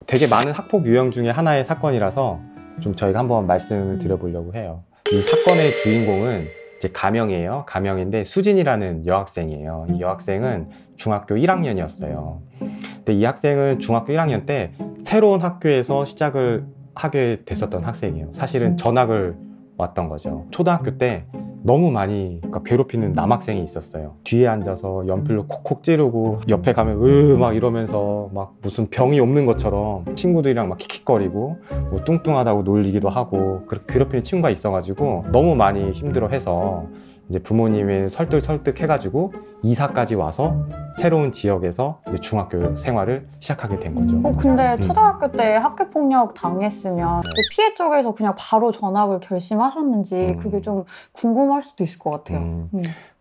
되게 많은 학폭 유형 중에 하나의 사건이라서 좀 저희가 한번 말씀을 드려보려고 해요. 이 사건의 주인공은 이제 가명이에요. 가명인데 수진이라는 여학생이에요. 이 여학생은 중학교 1학년이었어요. 근데 이 학생은 중학교 1학년 때 새로운 학교에서 시작을 하게 됐었던 학생이에요. 사실은 전학을 왔던 거죠. 초등학교 때 너무 많이 괴롭히는 남학생이 있었어요. 뒤에 앉아서 연필로 콕콕 찌르고 옆에 가면 막 이러면서 막 무슨 병이 없는 것처럼 친구들이랑 막 킥킥거리고 뭐 뚱뚱하다고 놀리기도 하고 그렇게 괴롭히는 친구가 있어가지고 너무 많이 힘들어해서 이제 부모님이 설득 해가지고 이사까지 와서 새로운 지역에서 이제 중학교 생활을 시작하게 된 거죠. 근데 초등학교 때 학교폭력 당했으면 그 피해 쪽에서 그냥 바로 전학을 결심하셨는지 그게 좀 궁금할 수도 있을 것 같아요.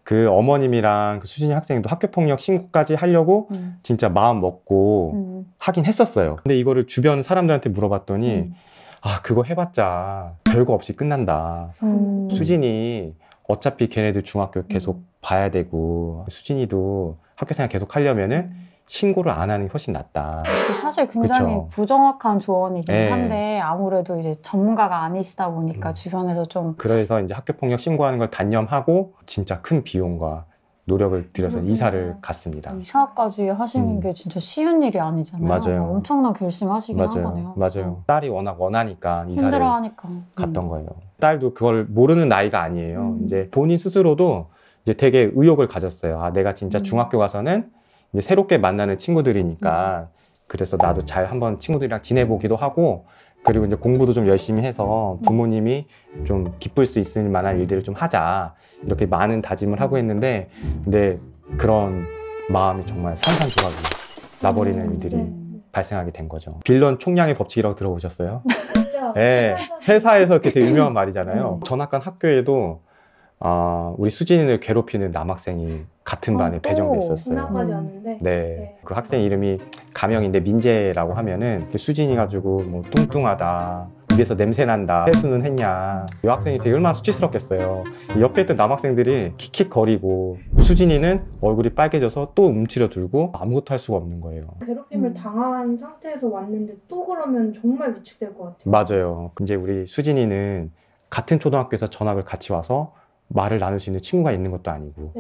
그 어머님이랑 그 수진이 학생도 학교폭력 신고까지 하려고 진짜 마음 먹고 하긴 했었어요. 근데 이거를 주변 사람들한테 물어봤더니 아, 그거 해봤자 별거 없이 끝난다. 수진이 어차피 걔네들 중학교 계속 봐야 되고 수진이도 학교 생활 계속 하려면은 신고를 안 하는 게 훨씬 낫다. 사실 굉장히 그쵸? 부정확한 조언이긴 네. 한데 아무래도 이제 전문가가 아니시다 보니까 주변에서 좀 그래서 이제 학교폭력 신고하는 걸 단념하고 진짜 큰 비용과 노력을 들여서 이사를 갔습니다. 이사까지 하시는 게 진짜 쉬운 일이 아니잖아요. 맞아요. 엄청난 결심하시긴 한 거네요. 맞아요. 딸이 워낙 원하니까 이사를 힘들어하니까 갔던 거예요. 딸도 그걸 모르는 나이가 아니에요. 이제 본인 스스로도 이제 되게 의욕을 가졌어요. 아, 내가 진짜 중학교 가서는 이제 새롭게 만나는 친구들이니까 그래서 나도 잘 한번 친구들이랑 지내보기도 하고 그리고 이제 공부도 좀 열심히 해서 부모님이 좀 기쁠 수 있을 만한 일들을 좀 하자 이렇게 많은 다짐을 하고 했는데 근데 그런 마음이 정말 산산조각이 나버리는 일들이 발생하게 된 거죠. 빌런 총량의 법칙이라고 들어보셨어요? 그렇죠. 네, 회사에서 이렇게 되게 유명한 말이잖아요. 전학 간 학교에도 우리 수진이를 괴롭히는 남학생이 같은 반에 배정됐었어요. 진학까지 왔는데 네, 그 학생 이름이 가명인데 민재라고 하면은 수진이 가지고 뭐 뚱뚱하다, 입에서 냄새 난다, 세수는 했냐. 이 학생이 되게 얼마나 수치스럽겠어요. 옆에 있던 남학생들이 킥킥거리고 수진이는 얼굴이 빨개져서 또 움츠려 들고 아무것도 할 수가 없는 거예요. 괴롭힘을 당한 상태에서 왔는데 또 그러면 정말 위축될 것 같아요. 맞아요. 이제 우리 수진이는 같은 초등학교에서 전학을 같이 와서 말을 나눌 수 있는 친구가 있는 것도 아니고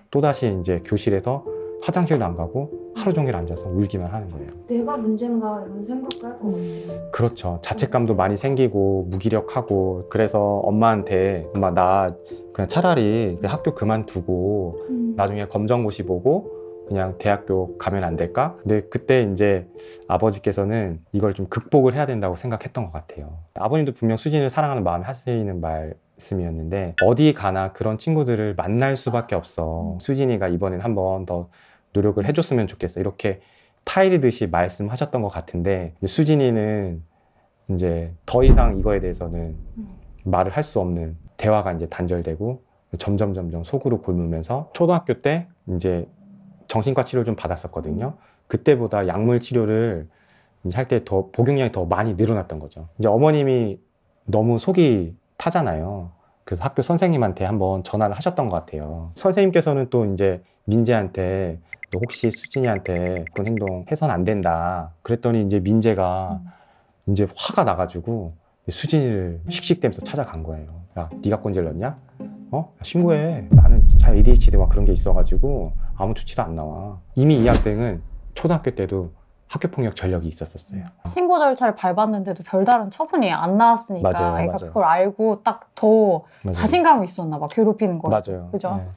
또다시 이제 교실에서 화장실도 안 가고 하루 종일 앉아서 울기만 하는 거예요. 내가 문제인가 이런 생각을 할 것 같아요. 그렇죠. 자책감도 많이 생기고 무기력하고 그래서 엄마한테 엄마 나 그냥 차라리 그냥 학교 그만두고 나중에 검정고시 보고 그냥 대학교 가면 안 될까? 근데 그때 이제 아버지께서는 이걸 좀 극복을 해야 된다고 생각했던 것 같아요. 아버님도 분명 수진이를 사랑하는 마음에 하시는 말씀이었는데 어디 가나 그런 친구들을 만날 수밖에 없어. 수진이가 이번엔 한 번 더 노력을 해줬으면 좋겠어. 이렇게 타이르듯이 말씀하셨던 것 같은데 수진이는 이제 더 이상 이거에 대해서는 말을 할 수 없는 대화가 이제 단절되고 점점 속으로 곪으면서 초등학교 때 이제 정신과 치료를 좀 받았었거든요. 그때보다 약물 치료를 할 때 더 복용량이 더 많이 늘어났던 거죠. 이제 어머님이 너무 속이 타잖아요. 그래서 학교 선생님한테 한번 전화를 하셨던 것 같아요. 선생님께서는 또 이제 민재한테 혹시 수진이한테 그런 행동 해선 안 된다. 그랬더니 이제 민재가 이제 화가 나가지고 수진이를 씩씩대면서 찾아간 거예요. 야, 네가 꼰질렀냐? 신고해. 나는 진짜 ADHD 막 그런 게 있어가지고 아무 조치도 안 나와. 이미 이 학생은 초등학교 때도 학교폭력 전력이 있었어요. 신고 절차를 밟았는데도 별다른 처분이 안 나왔으니까 맞아요. 그걸 알고 딱 더 자신감이 있었나 봐. 괴롭히는 거. 맞아요. 그죠? 네.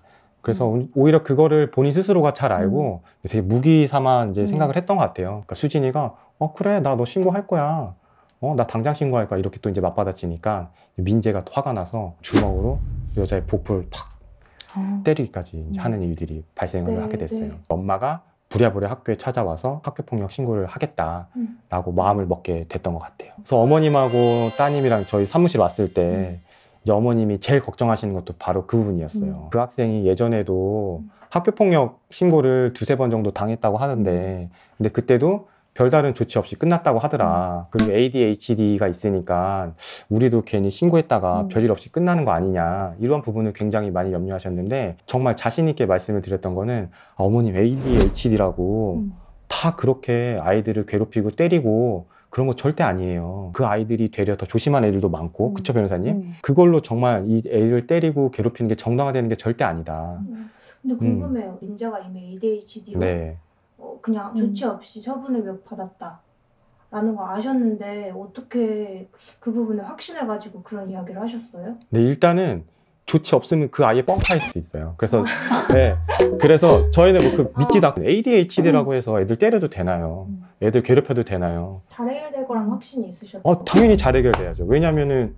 그래서 오히려 그거를 본인 스스로가 잘 알고 되게 무기 삼아 이제 생각을 했던 것 같아요. 그러니까 수진이가 그래 나 너 신고할 거야. 나 당장 신고할 거야. 이렇게 또 이제 맞받아치니까 민재가 또 화가 나서 주먹으로 여자의 복부를 팍 때리기까지 이제 하는 일들이 발생을 하게 됐어요. 엄마가 부랴부랴 학교에 찾아와서 학교폭력 신고를 하겠다라고 마음을 먹게 됐던 것 같아요. 그래서 어머님하고 따님이랑 저희 사무실 왔을 때 이제 어머님이 제일 걱정하시는 것도 바로 그 부분이었어요. 그 학생이 예전에도 학교폭력 신고를 2-3번 정도 당했다고 하는데 근데 그때도 별다른 조치 없이 끝났다고 하더라. 그리고 ADHD가 있으니까 우리도 괜히 신고했다가 별일 없이 끝나는 거 아니냐 이런 부분을 굉장히 많이 염려하셨는데 정말 자신 있게 말씀을 드렸던 거는 어머님 ADHD라고 다 그렇게 아이들을 괴롭히고 때리고 그런 거 절대 아니에요. 그 아이들이 되려 더 조심한 애들도 많고, 그쵸 변호사님? 음. 그걸로 정말 이 애를 때리고 괴롭히는 게 정당화되는 게 절대 아니다. 근데 궁금해요. 민자가 이미 ADHD로 네. 그냥 조치 없이 처분을 받았다 라는 걸 아셨는데 어떻게 그 부분에 확신을 가지고 그런 이야기를 하셨어요? 네, 일단은 조치 없으면 그 아이의 뻥카일 수도 있어요. 그래서 네, 그래서 저희는 뭐 그 믿지도 않고 ADHD라고 해서 애들 때려도 되나요? 애들 괴롭혀도 되나요? 잘 해결될 거란 확신이 있으셨다고? 당연히 잘 해결돼야죠. 왜냐면은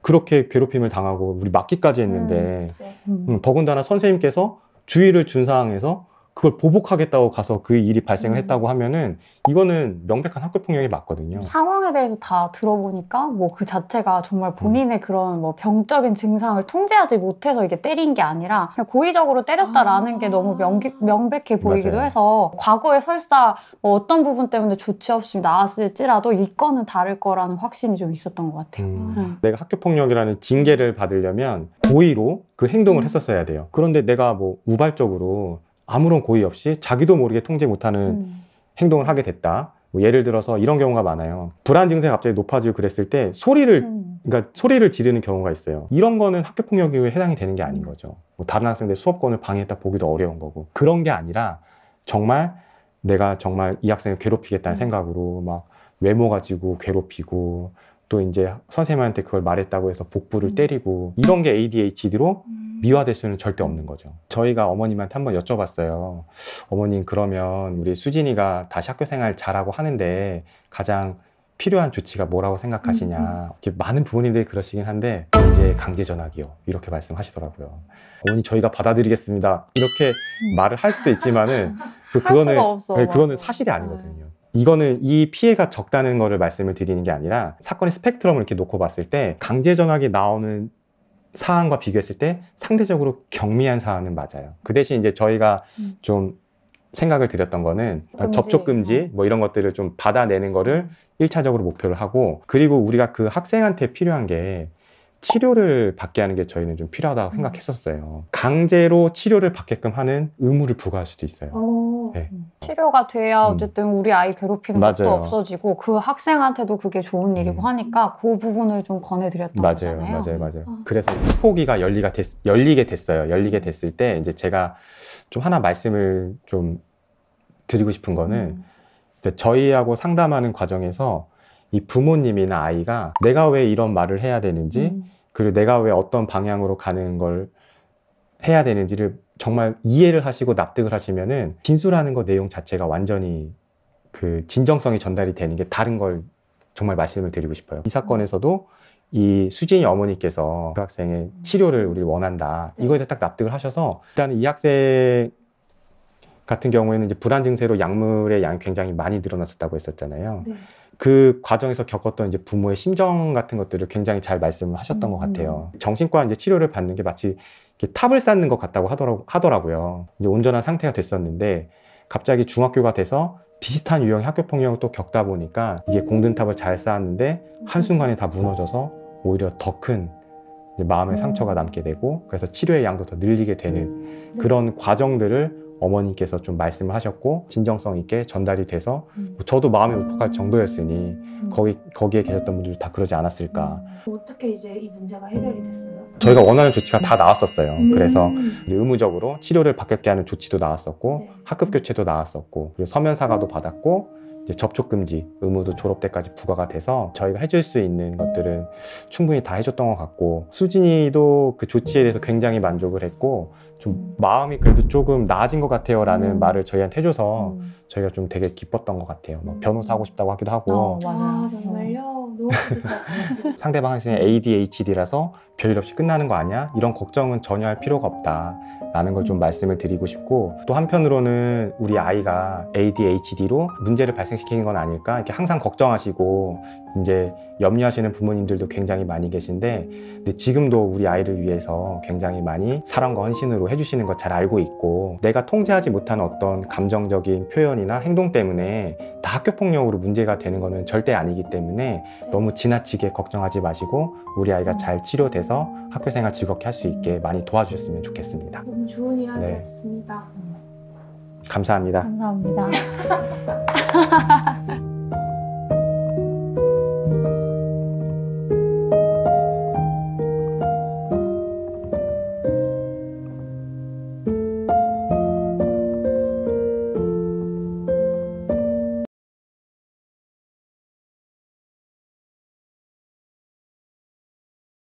그렇게 괴롭힘을 당하고 우리 맞기까지 했는데 네. 더군다나 선생님께서 주의를 준 상황에서 그걸 보복하겠다고 가서 그 일이 발생을 했다고 하면은 이거는 명백한 학교폭력이 맞거든요. 상황에 대해서 다 들어보니까 뭐 그 자체가 정말 본인의 그런 뭐 병적인 증상을 통제하지 못해서 이게 때린 게 아니라 그냥 고의적으로 때렸다라는 게 너무 명백해 보이기도 맞아요. 해서 과거에 설사 뭐 어떤 부분 때문에 조치 없이 나왔을지라도 이거는 다를 거라는 확신이 좀 있었던 것 같아요. 내가 학교폭력이라는 징계를 받으려면 고의로 그 행동을 했었어야 돼요. 그런데 내가 뭐 우발적으로 아무런 고의 없이 자기도 모르게 통제 못하는 행동을 하게 됐다. 뭐 예를 들어서 이런 경우가 많아요. 불안 증세가 갑자기 높아지고 그랬을 때 그러니까 소리를 지르는 경우가 있어요. 이런 거는 학교폭력에 해당이 되는 게 아닌 거죠. 뭐 다른 학생들 수업권을 방해했다 보기도 어려운 거고. 그런 게 아니라 정말 내가 정말 이 학생을 괴롭히겠다는 생각으로 막 외모 가지고 괴롭히고 또 이제 선생님한테 그걸 말했다고 해서 복부를 때리고 이런 게 ADHD로 미화될 수는 절대 없는 거죠. 저희가 어머님한테 한번 여쭤봤어요. 어머님 그러면 우리 수진이가 다시 학교 생활 잘하고 하는데 가장 필요한 조치가 뭐라고 생각하시냐. 이렇게 많은 부모님들이 그러시긴 한데 이제 강제 전학이요. 이렇게 말씀하시더라고요. 어머니 저희가 받아드리겠습니다. 이렇게 말을 할 수도 있지만은 그거는 그거는 사실이 아니거든요. 이거는 이 피해가 적다는 거를 말씀을 드리는 게 아니라 사건의 스펙트럼을 이렇게 놓고 봤을 때 강제 전학이 나오는 사안과 비교했을 때 상대적으로 경미한 사안은 맞아요. 그 대신 이제 저희가 좀 생각을 드렸던 거는 접촉 금지 뭐 이런 것들을 좀 받아내는 거를 1차적으로 목표를 하고 그리고 우리가 그 학생한테 필요한 게 치료를 받게 하는 게 저희는 좀 필요하다고 생각했었어요. 강제로 치료를 받게끔 하는 의무를 부과할 수도 있어요. 네. 치료가 돼야 어쨌든 우리 아이 괴롭히는 것도 맞아요. 없어지고 그 학생한테도 그게 좋은 일이고 하니까 그 부분을 좀 권해드렸던 거잖아요. 맞아요. 그래서 후포기가 열리게 됐어요. 열리게 됐을 때 이제 제가 좀 하나 말씀을 좀 드리고 싶은 거는 이제 저희하고 상담하는 과정에서 이 부모님이나 아이가 내가 왜 이런 말을 해야 되는지 그리고 내가 왜 어떤 방향으로 가는 걸 해야 되는지를 정말 이해를 하시고 납득을 하시면은 진술하는 거 내용 자체가 완전히 그 진정성이 전달이 되는 게 다른 걸 정말 말씀을 드리고 싶어요. 이 사건에서도 이 수진이 어머니께서 그 학생의 치료를 우리 원한다. 이거에 대해 딱 납득을 하셔서 일단 이 학생 같은 경우에는 이제 불안 증세로 약물의 양이 굉장히 많이 늘어났었다고 했었잖아요. 네. 그 과정에서 겪었던 이제 부모의 심정 같은 것들을 굉장히 잘 말씀을 하셨던 것 같아요. 정신과 이제 치료를 받는 게 마치 이렇게 탑을 쌓는 것 같다고 하더라고요. 이제 온전한 상태가 됐었는데 갑자기 중학교가 돼서 비슷한 유형의 학교폭력을 또 겪다 보니까 이게 공든탑을 잘 쌓았는데 한순간에 다 무너져서 오히려 더 큰 마음의 상처가 남게 되고 그래서 치료의 양도 더 늘리게 되는 그런 과정들을 어머니께서 좀 말씀을 하셨고 진정성 있게 전달이 돼서 저도 마음이 울컥할 정도였으니 거기에 계셨던 분들이 다 그러지 않았을까. 어떻게 이제 이 문제가 해결이 됐어요? 저희가 원하는 조치가 다 나왔었어요. 그래서 이제 의무적으로 치료를 받게 하는 조치도 나왔었고 학급 교체도 나왔었고 그리고 서면 사과도 받았고 이제 접촉 금지 의무도 졸업 때까지 부과가 돼서 저희가 해줄 수 있는 것들은 충분히 다 해줬던 것 같고 수진이도 그 조치에 대해서 굉장히 만족을 했고 좀 마음이 그래도 조금 나아진 것 같아요 라는 말을 저희한테 해줘서 저희가 좀 되게 기뻤던 것 같아요. 막 변호사 하고 싶다고 하기도 하고 아 정말요? 너무 좋다. 상대방 학생이 ADHD라서 별일 없이 끝나는 거 아니야? 이런 걱정은 전혀 할 필요가 없다 라는 걸 좀 말씀을 드리고 싶고 또 한편으로는 우리 아이가 ADHD로 문제를 발생시키는 건 아닐까 이렇게 항상 걱정하시고 이제 염려하시는 부모님들도 굉장히 많이 계신데 근데 지금도 우리 아이를 위해서 굉장히 많이 사랑과 헌신으로 해주시는 거 잘 알고 있고 내가 통제하지 못한 어떤 감정적인 표현이나 행동 때문에 다 학교폭력으로 문제가 되는 거는 절대 아니기 때문에 너무 지나치게 걱정하지 마시고 우리 아이가 잘 치료돼서 학교생활 즐겁게 할 수 있게 많이 도와주셨으면 좋겠습니다. 너무 좋은 이야기였습니다. 감사합니다. 감사합니다.